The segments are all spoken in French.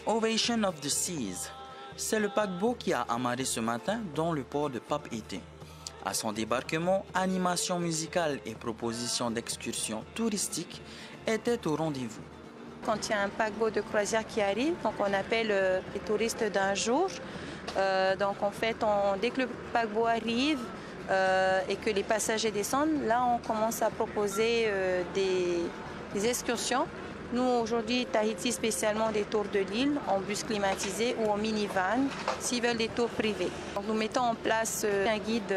Ovation of the Seas. C'est le paquebot qui a amarré ce matin dans le port de Papeete. À son débarquement, animation musicale et propositions d'excursions touristiques étaient au rendez-vous. Quand il y a un paquebot de croisière qui arrive, donc on appelle les touristes d'un jour. Donc en fait, dès que le paquebot arrive et que les passagers descendent, là on commence à proposer des excursions. Nous aujourd'hui, Tahiti spécialement des tours de l'île en bus climatisé ou en minivan s'ils veulent des tours privés. Donc, nous mettons en place un guide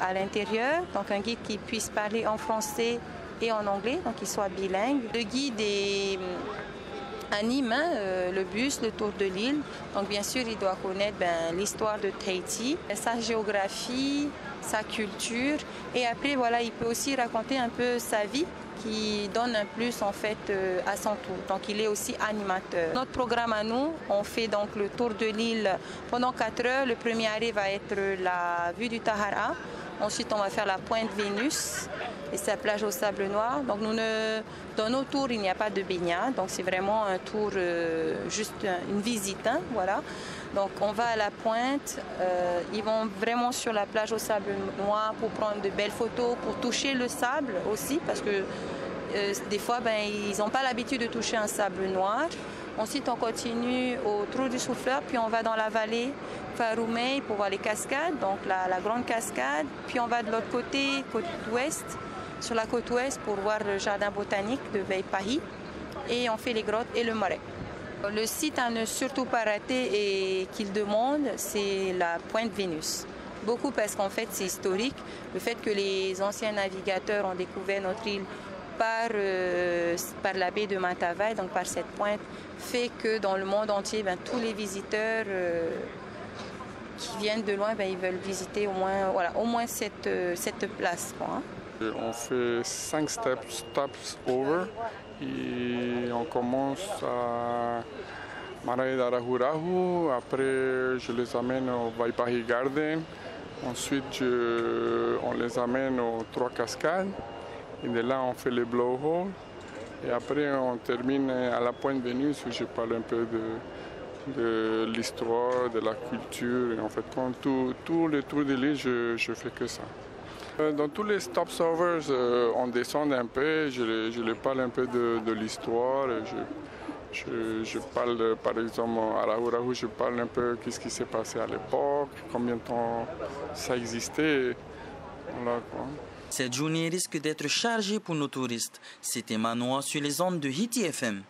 à l'intérieur, donc un guide qui puisse parler en français et en anglais, donc qu'il soit bilingue. Le guide anime le bus, le tour de l'île. Donc bien sûr, il doit connaître l'histoire de Tahiti, sa géographie, sa culture. Et après, voilà, il peut aussi raconter un peu sa vie qui donne un plus en fait à son tour. Donc il est aussi animateur. Notre programme à nous, on fait donc le tour de l'île pendant 4 heures. Le premier arrêt va être la vue du Tahara. Ensuite, on va faire la pointe Vénus et sa plage au sable noir. Donc dans nos tours, il n'y a pas de baignade. Donc c'est vraiment un tour, juste une visite. Hein, voilà. Donc on va à la pointe. Ils vont vraiment sur la plage au sable noir pour prendre de belles photos, pour toucher le sable aussi, parce que des fois, ils n'ont pas l'habitude de toucher un sable noir. Ensuite, on continue au trou du souffleur, puis on va dans la vallée Faroumey pour voir les cascades, donc la grande cascade. Puis on va de l'autre côté, côte ouest, sur la côte ouest pour voir le jardin botanique de Vaipahi. Et on fait les grottes et le marais. Le site à ne surtout pas rater et qu'il demande, c'est la pointe Vénus. Beaucoup parce qu'en fait, c'est historique. Le fait que les anciens navigateurs ont découvert notre île par la baie de Matavai, donc par cette pointe, fait que dans le monde entier, tous les visiteurs qui viennent de loin, ils veulent visiter au moins cette place. Quoi, hein. On fait 5 stops over et on commence à Marae d'Arahurahu. Après, je les amène au Vaipahi Garden. Ensuite, on les amène aux 3 cascades. Et de là, on fait les blowholes. Et après, on termine à la pointe Vénus où je parle un peu de l'histoire, de la culture. Et en fait, tous les tours de l'île, je fais que ça. Dans tous les stopovers, on descend un peu, je les parle un peu de l'histoire. Je parle, par exemple, à Arahurahu, je parle un peu de ce qui s'est passé à l'époque, combien de temps ça existait. Voilà, quoi. Cette journée risque d'être chargée pour nos touristes. C'était Manoa sur les ondes de Hiti FM.